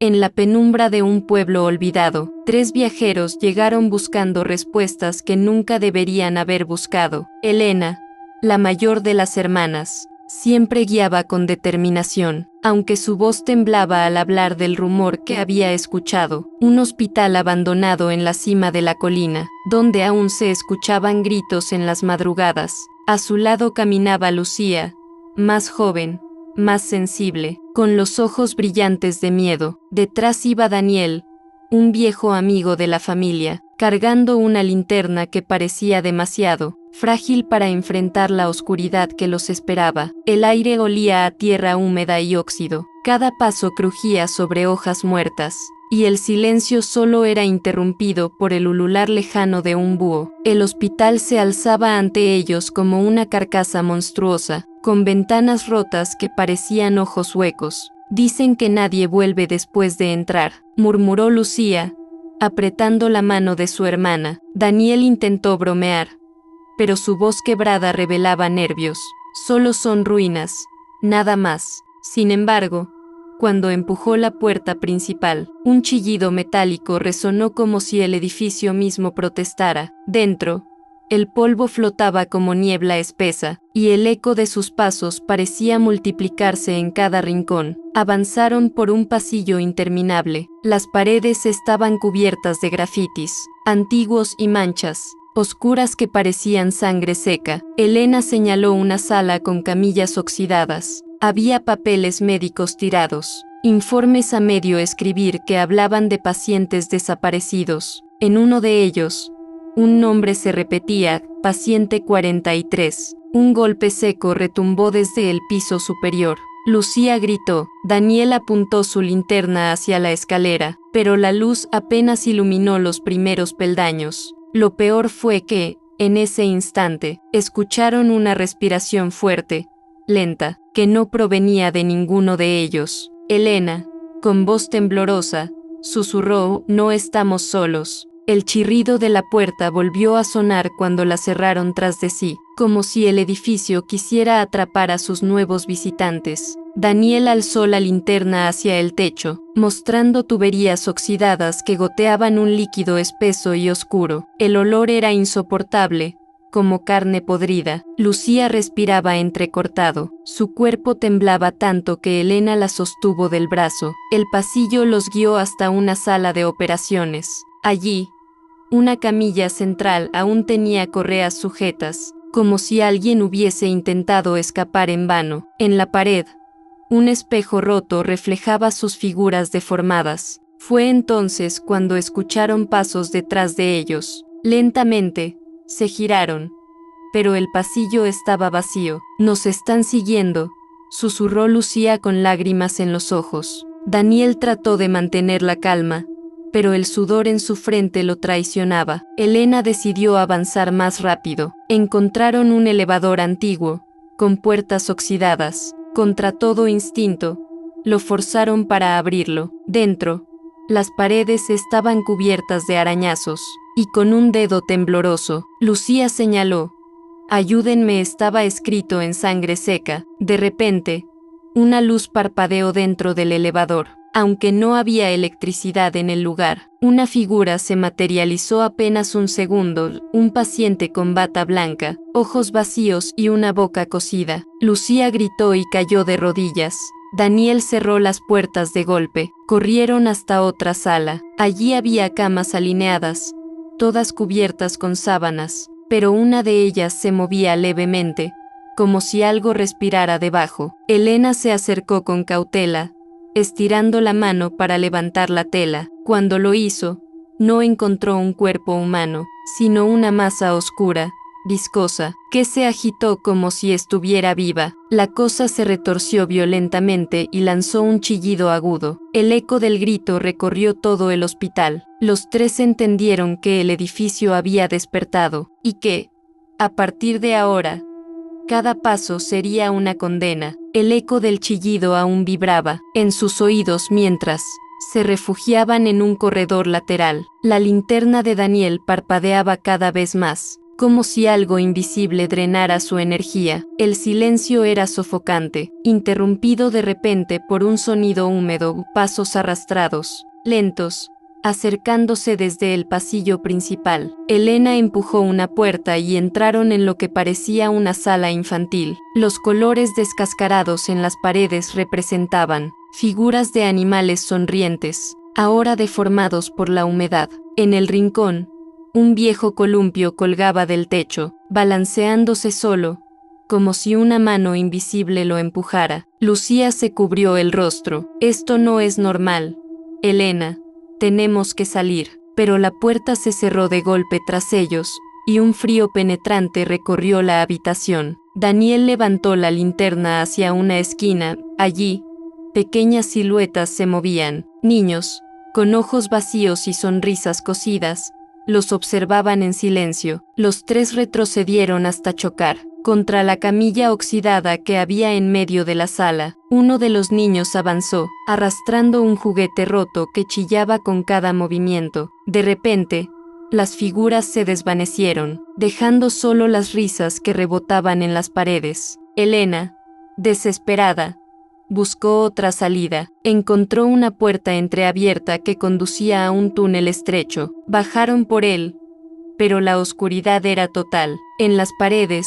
En la penumbra de un pueblo olvidado, 3 viajeros llegaron buscando respuestas que nunca deberían haber buscado. Elena, la mayor de las hermanas, siempre guiaba con determinación, aunque su voz temblaba al hablar del rumor que había escuchado, un hospital abandonado en la cima de la colina, donde aún se escuchaban gritos en las madrugadas. A su lado caminaba Lucía, más joven, más sensible, con los ojos brillantes de miedo. Detrás iba Daniel, un viejo amigo de la familia, cargando una linterna que parecía demasiado frágil para enfrentar la oscuridad que los esperaba. El aire olía a tierra húmeda y óxido, cada paso crujía sobre hojas muertas, y el silencio solo era interrumpido por el ulular lejano de un búho. El hospital se alzaba ante ellos como una carcasa monstruosa, con ventanas rotas que parecían ojos huecos. «Dicen que nadie vuelve después de entrar», murmuró Lucía, apretando la mano de su hermana. Daniel intentó bromear, pero su voz quebrada revelaba nervios. «Solo son ruinas, nada más». Sin embargo, cuando empujó la puerta principal, un chillido metálico resonó como si el edificio mismo protestara. Dentro, el polvo flotaba como niebla espesa, y el eco de sus pasos parecía multiplicarse en cada rincón. Avanzaron por un pasillo interminable. Las paredes estaban cubiertas de grafitis, antiguos y manchas oscuras que parecían sangre seca. Elena señaló una sala con camillas oxidadas. Había papeles médicos tirados, informes a medio escribir que hablaban de pacientes desaparecidos. En uno de ellos, un nombre se repetía: paciente 43. Un golpe seco retumbó desde el piso superior. Lucía gritó. Daniel apuntó su linterna hacia la escalera, pero la luz apenas iluminó los primeros peldaños. Lo peor fue que, en ese instante, escucharon una respiración fuerte, lenta, que no provenía de ninguno de ellos. Elena, con voz temblorosa, susurró: «No estamos solos». El chirrido de la puerta volvió a sonar cuando la cerraron tras de sí, como si el edificio quisiera atrapar a sus nuevos visitantes. Daniel alzó la linterna hacia el techo, mostrando tuberías oxidadas que goteaban un líquido espeso y oscuro. El olor era insoportable, como carne podrida. Lucía respiraba entrecortado. Su cuerpo temblaba tanto que Elena la sostuvo del brazo. El pasillo los guió hasta una sala de operaciones. Allí, una camilla central aún tenía correas sujetas, como si alguien hubiese intentado escapar en vano. En la pared, un espejo roto reflejaba sus figuras deformadas. Fue entonces cuando escucharon pasos detrás de ellos. Lentamente, se giraron, pero el pasillo estaba vacío. «Nos están siguiendo», susurró Lucía con lágrimas en los ojos. Daniel trató de mantener la calma, pero el sudor en su frente lo traicionaba. Elena decidió avanzar más rápido. Encontraron un elevador antiguo, con puertas oxidadas. Contra todo instinto, lo forzaron para abrirlo. Dentro, las paredes estaban cubiertas de arañazos, y con un dedo tembloroso, Lucía señaló: «Ayúdenme», estaba escrito en sangre seca. De repente, una luz parpadeó dentro del elevador. Aunque no había electricidad en el lugar, una figura se materializó apenas un segundo, un paciente con bata blanca, ojos vacíos y una boca cosida. Lucía gritó y cayó de rodillas. Daniel cerró las puertas de golpe. Corrieron hasta otra sala. Allí había camas alineadas, todas cubiertas con sábanas, pero una de ellas se movía levemente, como si algo respirara debajo. Elena se acercó con cautela, estirando la mano para levantar la tela. Cuando lo hizo, no encontró un cuerpo humano, sino una masa oscura, viscosa, que se agitó como si estuviera viva. La cosa se retorció violentamente y lanzó un chillido agudo. El eco del grito recorrió todo el hospital. Los 3 entendieron que el edificio había despertado, y que, a partir de ahora, cada paso sería una condena. El eco del chillido aún vibraba en sus oídos mientras se refugiaban en un corredor lateral. La linterna de Daniel parpadeaba cada vez más, como si algo invisible drenara su energía. El silencio era sofocante, interrumpido de repente por un sonido húmedo, pasos arrastrados, lentos, acercándose desde el pasillo principal. Elena empujó una puerta y entraron en lo que parecía una sala infantil. Los colores descascarados en las paredes representaban figuras de animales sonrientes, ahora deformados por la humedad. En el rincón, un viejo columpio colgaba del techo, balanceándose solo, como si una mano invisible lo empujara. Lucía se cubrió el rostro. Esto no es normal, Elena. Tenemos que salir. Pero la puerta se cerró de golpe tras ellos, y un frío penetrante recorrió la habitación. Daniel levantó la linterna hacia una esquina. Allí, pequeñas siluetas se movían. Niños, con ojos vacíos y sonrisas cosidas, los observaban en silencio. Los tres retrocedieron hasta chocar contra la camilla oxidada que había en medio de la sala. Uno de los niños avanzó, arrastrando un juguete roto que chillaba con cada movimiento. De repente, las figuras se desvanecieron, dejando solo las risas que rebotaban en las paredes. Elena, desesperada, buscó otra salida. Encontró una puerta entreabierta que conducía a un túnel estrecho. Bajaron por él, pero la oscuridad era total. En las paredes,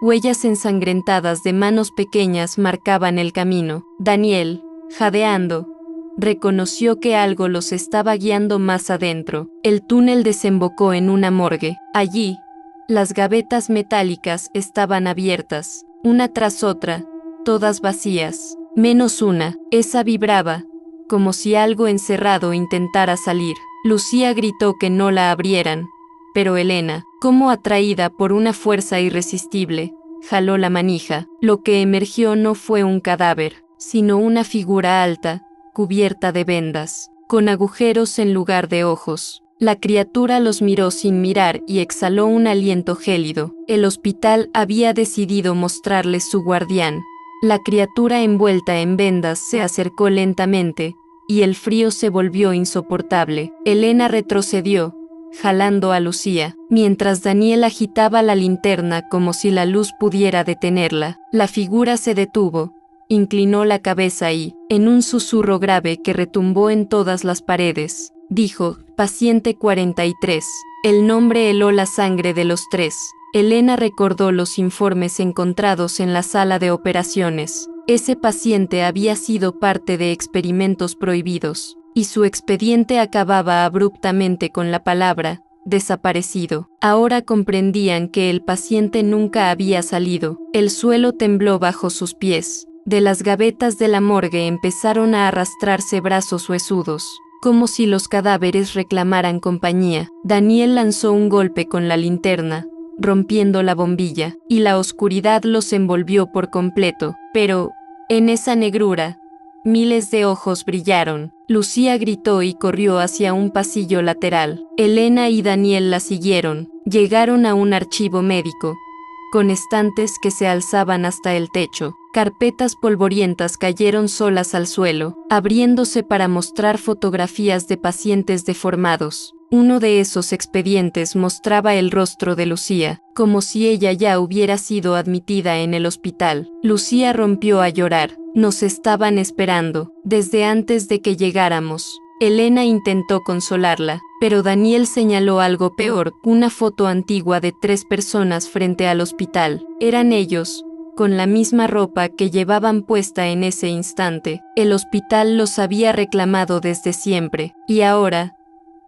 huellas ensangrentadas de manos pequeñas marcaban el camino. Daniel, jadeando, reconoció que algo los estaba guiando más adentro. El túnel desembocó en una morgue. Allí, las gavetas metálicas estaban abiertas, una tras otra, todas vacías, menos una. Esa vibraba, como si algo encerrado intentara salir. Lucía gritó que no la abrieran, pero Elena, como atraída por una fuerza irresistible, jaló la manija. Lo que emergió no fue un cadáver, sino una figura alta, cubierta de vendas, con agujeros en lugar de ojos. La criatura los miró sin mirar y exhaló un aliento gélido. El hospital había decidido mostrarles su guardián. La criatura envuelta en vendas se acercó lentamente, y el frío se volvió insoportable. Elena retrocedió, jalando a Lucía, mientras Daniel agitaba la linterna como si la luz pudiera detenerla. La figura se detuvo, inclinó la cabeza y, en un susurro grave que retumbó en todas las paredes, dijo: paciente 43. El nombre heló la sangre de los tres. Elena recordó los informes encontrados en la sala de operaciones. Ese paciente había sido parte de experimentos prohibidos, y su expediente acababa abruptamente con la palabra desaparecido. Ahora comprendían que el paciente nunca había salido. El suelo tembló bajo sus pies. De las gavetas de la morgue empezaron a arrastrarse brazos huesudos, como si los cadáveres reclamaran compañía. Daniel lanzó un golpe con la linterna, rompiendo la bombilla, y la oscuridad los envolvió por completo. Pero, en esa negrura, miles de ojos brillaron. Lucía gritó y corrió hacia un pasillo lateral. Elena y Daniel la siguieron. Llegaron a un archivo médico, con estantes que se alzaban hasta el techo. Carpetas polvorientas cayeron solas al suelo, abriéndose para mostrar fotografías de pacientes deformados. Uno de esos expedientes mostraba el rostro de Lucía, como si ella ya hubiera sido admitida en el hospital. Lucía rompió a llorar. Nos estaban esperando, desde antes de que llegáramos. Elena intentó consolarla, pero Daniel señaló algo peor: una foto antigua de 3 personas frente al hospital. Eran ellos, con la misma ropa que llevaban puesta en ese instante. El hospital los había reclamado desde siempre, y ahora,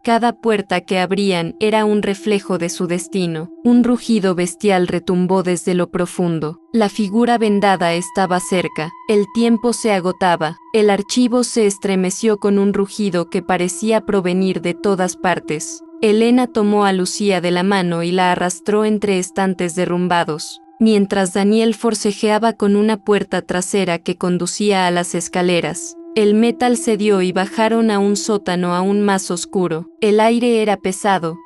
cada puerta que abrían era un reflejo de su destino. Un rugido bestial retumbó desde lo profundo. La figura vendada estaba cerca. El tiempo se agotaba. El archivo se estremeció con un rugido que parecía provenir de todas partes. Elena tomó a Lucía de la mano y la arrastró entre estantes derrumbados, mientras Daniel forcejeaba con una puerta trasera que conducía a las escaleras. El metal cedió y bajaron a un sótano aún más oscuro. El aire era pesado,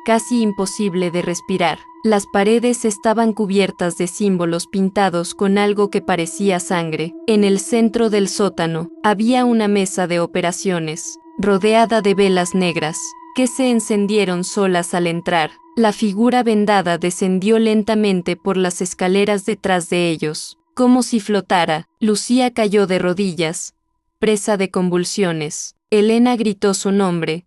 casi imposible de respirar. Las paredes estaban cubiertas de símbolos pintados con algo que parecía sangre. En el centro del sótano había una mesa de operaciones, rodeada de velas negras, que se encendieron solas al entrar. La figura vendada descendió lentamente por las escaleras detrás de ellos. Como si flotara, Lucía cayó de rodillas, presa de convulsiones. Elena gritó su nombre,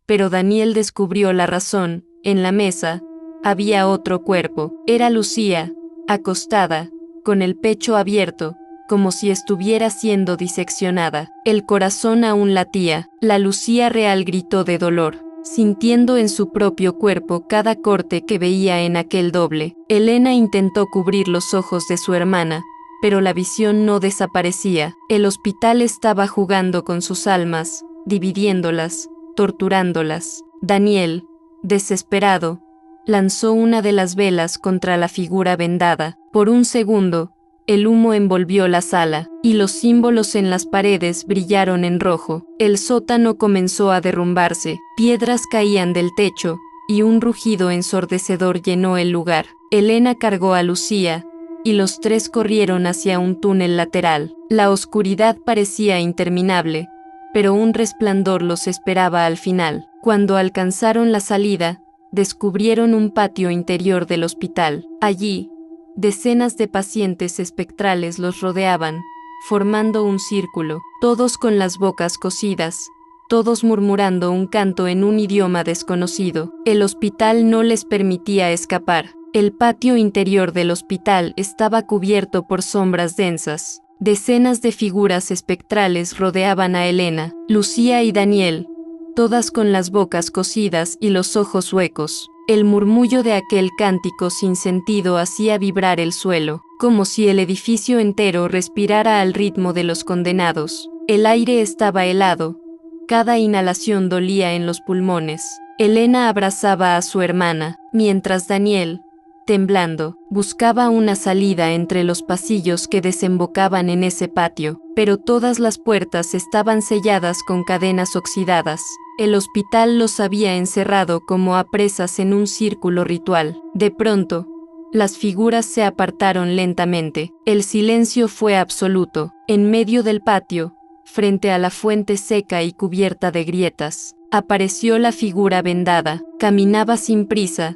pero Daniel descubrió la razón. En la mesa había otro cuerpo. Era Lucía, acostada, con el pecho abierto, como si estuviera siendo diseccionada. El corazón aún latía. La Lucía real gritó de dolor, sintiendo en su propio cuerpo cada corte que veía en aquel doble. Elena intentó cubrir los ojos de su hermana, pero la visión no desaparecía. El hospital estaba jugando con sus almas, dividiéndolas, torturándolas. Daniel, desesperado, lanzó una de las velas contra la figura vendada. Por un segundo, el humo envolvió la sala, y los símbolos en las paredes brillaron en rojo. El sótano comenzó a derrumbarse, piedras caían del techo, y un rugido ensordecedor llenó el lugar. Elena cargó a Lucía, y los tres corrieron hacia un túnel lateral. La oscuridad parecía interminable, pero un resplandor los esperaba al final. Cuando alcanzaron la salida, descubrieron un patio interior del hospital. Allí, decenas de pacientes espectrales los rodeaban, formando un círculo, todos con las bocas cosidas, todos murmurando un canto en un idioma desconocido. El hospital no les permitía escapar. El patio interior del hospital estaba cubierto por sombras densas. Decenas de figuras espectrales rodeaban a Elena, Lucía y Daniel, todas con las bocas cosidas y los ojos huecos. El murmullo de aquel cántico sin sentido hacía vibrar el suelo, como si el edificio entero respirara al ritmo de los condenados. El aire estaba helado, cada inhalación dolía en los pulmones. Elena abrazaba a su hermana, mientras Daniel, temblando, buscaba una salida entre los pasillos que desembocaban en ese patio, pero todas las puertas estaban selladas con cadenas oxidadas. El hospital los había encerrado como a presas en un círculo ritual. De pronto, las figuras se apartaron lentamente. El silencio fue absoluto. En medio del patio, frente a la fuente seca y cubierta de grietas, apareció la figura vendada. Caminaba sin prisa,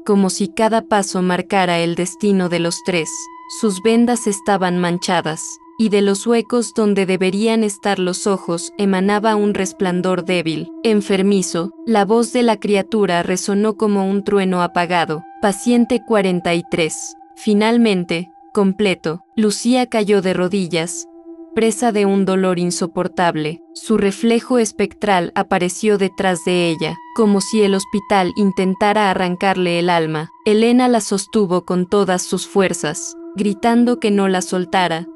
como si cada paso marcara el destino de los tres. Sus vendas estaban manchadas, y de los huecos donde deberían estar los ojos emanaba un resplandor débil, enfermizo. La voz de la criatura resonó como un trueno apagado. Paciente 43. Finalmente, completo, Lucía cayó de rodillas, presa de un dolor insoportable. Su reflejo espectral apareció detrás de ella, como si el hospital intentara arrancarle el alma. Elena la sostuvo con todas sus fuerzas, gritando que no la soltara,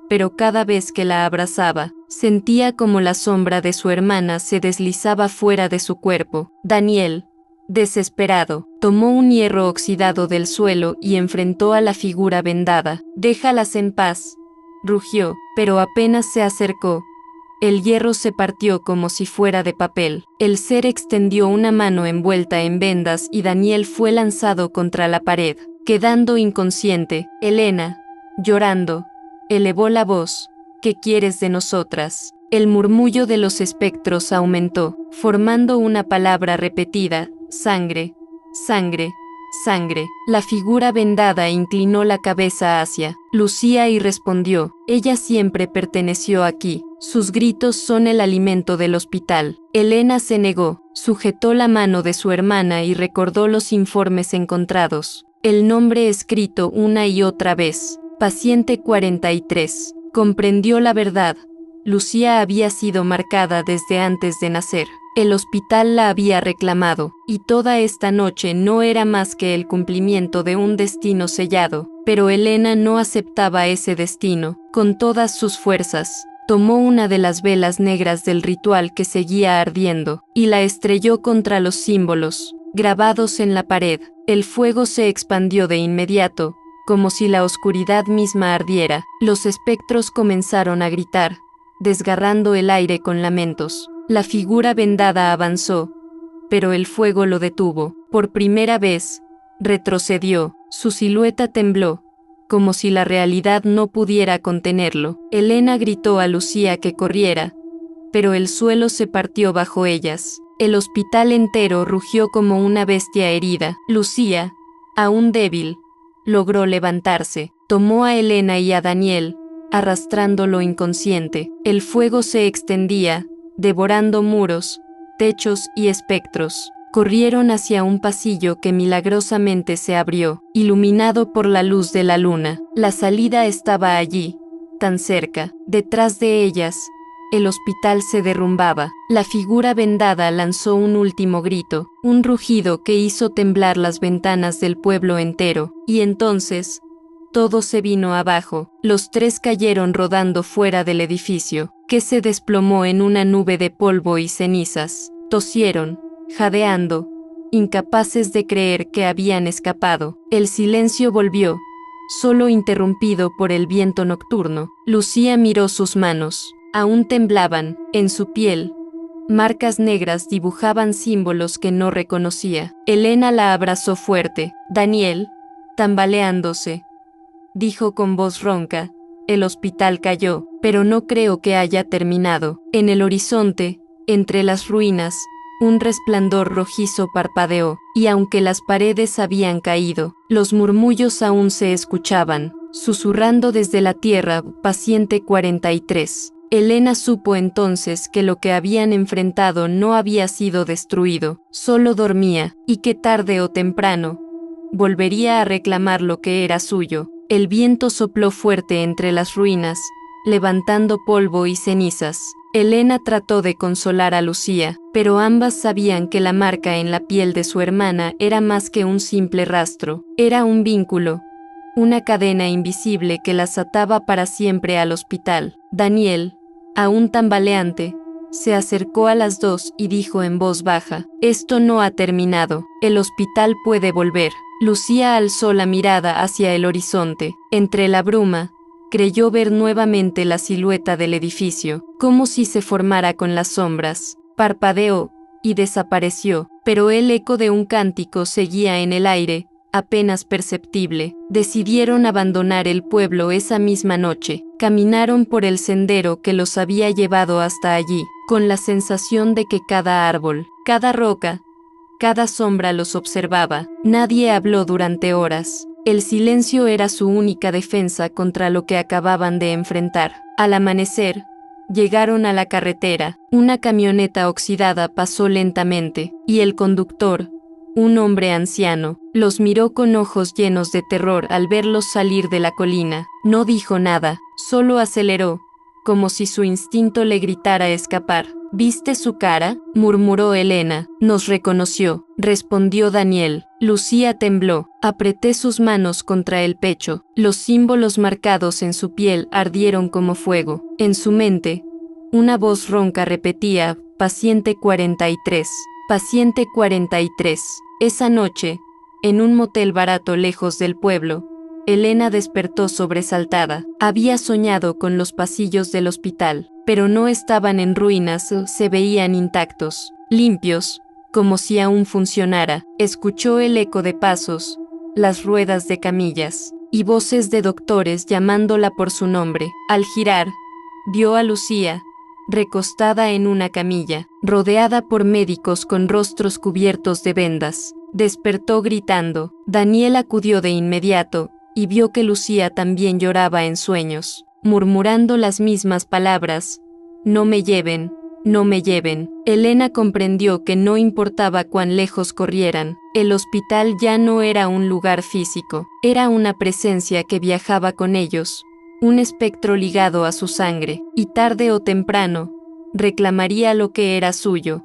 pero cada vez que la abrazaba, sentía como la sombra de su hermana se deslizaba fuera de su cuerpo. Daniel, desesperado, tomó un hierro oxidado del suelo y enfrentó a la figura vendada. «Déjalas en paz», rugió, pero apenas se acercó, el hierro se partió como si fuera de papel. El ser extendió una mano envuelta en vendas y Daniel fue lanzado contra la pared, quedando inconsciente. Elena, llorando, elevó la voz. «¿Qué quieres de nosotras?». El murmullo de los espectros aumentó, formando una palabra repetida: «Sangre, sangre, sangre». La figura vendada inclinó la cabeza hacia Lucía y respondió: «Ella siempre perteneció aquí. Sus gritos son el alimento del hospital». Elena se negó, sujetó la mano de su hermana y recordó los informes encontrados. El nombre escrito una y otra vez: Paciente 43. Comprendió la verdad. Lucía había sido marcada desde antes de nacer. El hospital la había reclamado, y toda esta noche no era más que el cumplimiento de un destino sellado. Pero Elena no aceptaba ese destino. Con todas sus fuerzas, tomó una de las velas negras del ritual que seguía ardiendo, y la estrelló contra los símbolos grabados en la pared. El fuego se expandió de inmediato, como si la oscuridad misma ardiera. Los espectros comenzaron a gritar, desgarrando el aire con lamentos. La figura vendada avanzó, pero el fuego lo detuvo. Por primera vez, retrocedió. Su silueta tembló, como si la realidad no pudiera contenerlo. Elena gritó a Lucía que corriera, pero el suelo se partió bajo ellas. El hospital entero rugió como una bestia herida. Lucía, aún débil, logró levantarse. Tomó a Elena y a Daniel, arrastrándolo inconsciente. El fuego se extendía, devorando muros, techos y espectros. Corrieron hacia un pasillo que milagrosamente se abrió, iluminado por la luz de la luna. La salida estaba allí, tan cerca. Detrás de ellas, el hospital se derrumbaba. La figura vendada lanzó un último grito, un rugido que hizo temblar las ventanas del pueblo entero, y entonces, todo se vino abajo. Los tres cayeron rodando fuera del edificio, que se desplomó en una nube de polvo y cenizas. Tosieron, jadeando, incapaces de creer que habían escapado. El silencio volvió, solo interrumpido por el viento nocturno. Lucía miró sus manos. Aún temblaban. En su piel, marcas negras dibujaban símbolos que no reconocía. Elena la abrazó fuerte. Daniel, tambaleándose, dijo con voz ronca: el hospital cayó, pero no creo que haya terminado. En el horizonte, entre las ruinas, un resplandor rojizo parpadeó, y aunque las paredes habían caído, los murmullos aún se escuchaban, susurrando desde la tierra: paciente 43. Elena supo entonces que lo que habían enfrentado no había sido destruido, solo dormía, y que tarde o temprano volvería a reclamar lo que era suyo. El viento sopló fuerte entre las ruinas, levantando polvo y cenizas. Elena trató de consolar a Lucía, pero ambas sabían que la marca en la piel de su hermana era más que un simple rastro, era un vínculo, una cadena invisible que las ataba para siempre al hospital. Daniel, aún tambaleante, se acercó a las dos y dijo en voz baja: esto no ha terminado, el hospital puede volver. Lucía alzó la mirada hacia el horizonte. Entre la bruma, creyó ver nuevamente la silueta del edificio, como si se formara con las sombras. Parpadeó y desapareció, pero el eco de un cántico seguía en el aire, apenas perceptible. Decidieron abandonar el pueblo esa misma noche. Caminaron por el sendero que los había llevado hasta allí, con la sensación de que cada árbol, cada roca, cada sombra los observaba. Nadie habló durante horas. El silencio era su única defensa contra lo que acababan de enfrentar. Al amanecer, llegaron a la carretera. Una camioneta oxidada pasó lentamente, y el conductor, un hombre anciano, los miró con ojos llenos de terror al verlos salir de la colina. No dijo nada, solo aceleró, como si su instinto le gritara escapar. ¿Viste su cara?, murmuró Elena. Nos reconoció, respondió Daniel. Lucía tembló. Apreté sus manos contra el pecho. Los símbolos marcados en su piel ardieron como fuego. En su mente, una voz ronca repetía: paciente 43, paciente 43. Esa noche, en un motel barato lejos del pueblo, Elena despertó sobresaltada. Había soñado con los pasillos del hospital, pero no estaban en ruinas, se veían intactos, limpios, como si aún funcionara. Escuchó el eco de pasos, las ruedas de camillas, y voces de doctores llamándola por su nombre. Al girar, vio a Lucía, recostada en una camilla, rodeada por médicos con rostros cubiertos de vendas. Despertó gritando. Daniel acudió de inmediato, y vio que Lucía también lloraba en sueños, murmurando las mismas palabras: no me lleven, no me lleven. Elena comprendió que no importaba cuán lejos corrieran, el hospital ya no era un lugar físico, era una presencia que viajaba con ellos, un espectro ligado a su sangre, y tarde o temprano, reclamaría lo que era suyo.